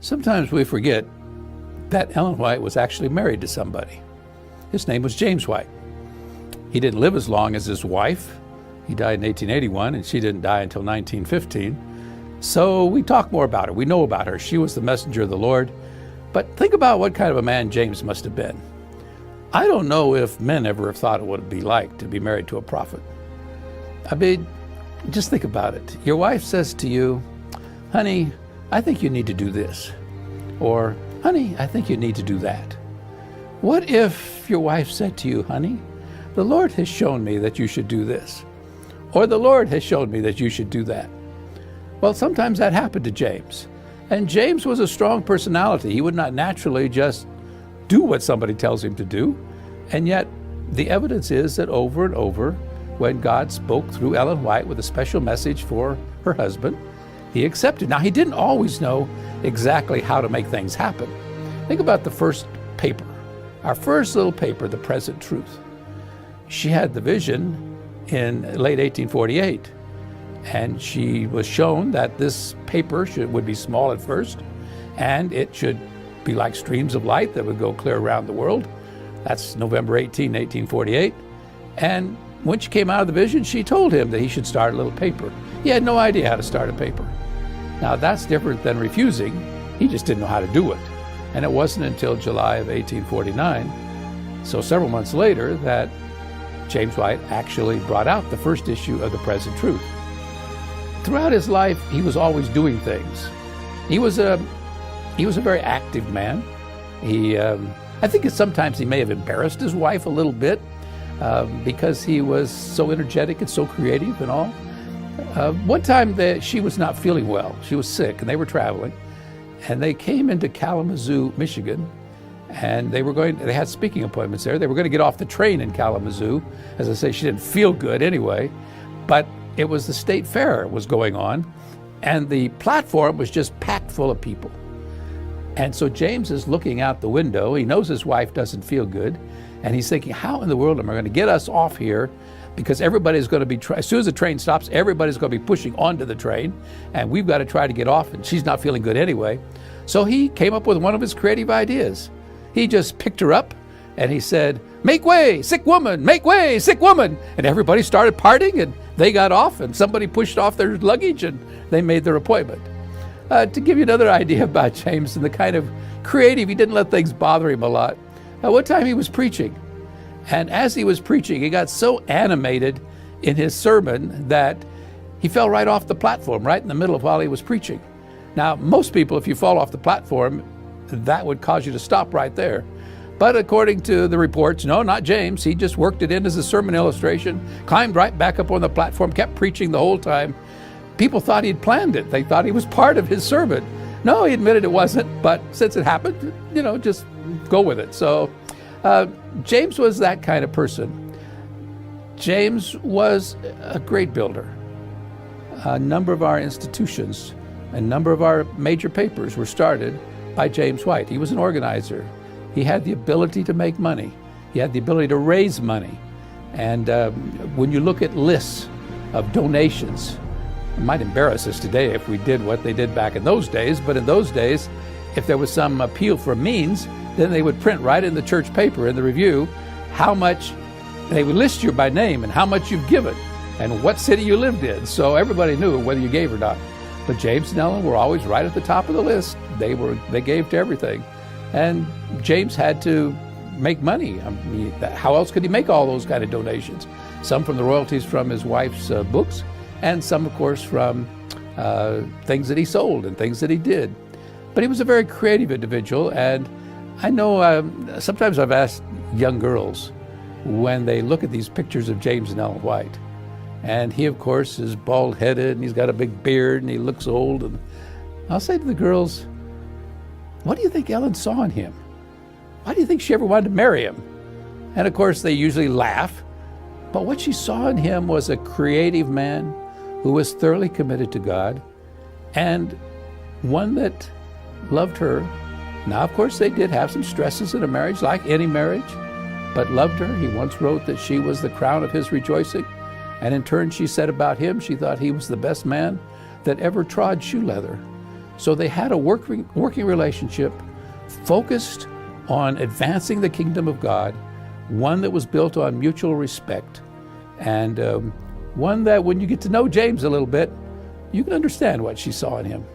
Sometimes we forget that Ellen White was actually married to somebody. His name was James White. He didn't live as long as his wife. He died in 1881, and she didn't die until 1915. So we talk more about her. We know about her. She was the messenger of the Lord. But think about what kind of a man James must have been. I don't know if men ever have thought of what it would be like to be married to a prophet. I mean, just think about it. Your wife says to you, honey, I think you need to do this. Or, honey, I think you need to do that. What if your wife said to you, honey, the Lord has shown me that you should do this. Or the Lord has shown me that you should do that. Well, sometimes that happened to James. And James was a strong personality. He would not naturally just do what somebody tells him to do. And yet, the evidence is that over and over, when God spoke through Ellen White with a special message for her husband, he accepted. Now, he didn't always know exactly how to make things happen. Think about the first paper, our first little paper, The Present Truth. She had the vision in late 1848, and she was shown that this paper would be small at first, and it should be like streams of light that would go clear around the world. That's November 18, 1848. And when she came out of the vision, she told him that he should start a little paper. He had no idea how to start a paper. Now, that's different than refusing. He just didn't know how to do it. And it wasn't until July of 1849, so several months later, that James White actually brought out the first issue of The Present Truth. Throughout his life, he was always doing things. He was a very active man. I think sometimes he may have embarrassed his wife a little bit because he was so energetic and so creative and all. One time she was not feeling well. She was sick, and they were traveling. And they came into Kalamazoo, Michigan, and they had speaking appointments there. They were going to get off the train in Kalamazoo. As I say, she didn't feel good anyway, but it was the state fair was going on, and the platform was just packed full of people. And so James is looking out the window. He knows his wife doesn't feel good, and he's thinking, how in the world am I going to get us off here? Because everybody's going to be, as soon as the train stops, everybody's going to be pushing onto the train, and we've got to try to get off, and she's not feeling good anyway. So he came up with one of his creative ideas. He just picked her up, and he said, make way, sick woman, make way, sick woman. And everybody started partying, and they got off, and somebody pushed off their luggage, and they made their appointment. To give you another idea about James and the kind of creative, he didn't let things bother him a lot. One time he was preaching, and as he was preaching, he got so animated in his sermon that he fell right off the platform, right in the middle of while he was preaching. Now, most people, if you fall off the platform, that would cause you to stop right there. But according to the reports, no, not James. He just worked it in as a sermon illustration, climbed right back up on the platform, kept preaching the whole time. People thought he'd planned it. They thought he was part of his sermon. No, he admitted it wasn't, but since it happened, just go with it. So James was that kind of person. James was a great builder. A number of our institutions, a number of our major papers were started by James White. He was an organizer. He had the ability to make money. He had the ability to raise money. And when you look at lists of donations, it might embarrass us today if we did what they did back in those days, but in those days, if there was some appeal for means, then they would print right in the church paper, in the review, how much, they would list you by name and how much you've given and what city you lived in. So everybody knew whether you gave or not. But James and Ellen were always right at the top of the list. They gave to everything. And James had to make money. I mean, how else could he make all those kind of donations? Some from the royalties from his wife's books, and some, of course, from things that he sold and things that he did. But he was a very creative individual, and I know sometimes I've asked young girls when they look at these pictures of James and Ellen White, and he, of course, is bald-headed, and he's got a big beard, and he looks old, and I'll say to the girls, what do you think Ellen saw in him? Why do you think she ever wanted to marry him? And, of course, they usually laugh, but what she saw in him was a creative man who was thoroughly committed to God, and one that loved her. Now, of course, they did have some stresses in a marriage, like any marriage, but loved her. He once wrote that she was the crown of his rejoicing, and in turn she said about him, she thought he was the best man that ever trod shoe leather. So they had a working relationship focused on advancing the kingdom of God, one that was built on mutual respect, and one that when you get to know James a little bit, you can understand what she saw in him.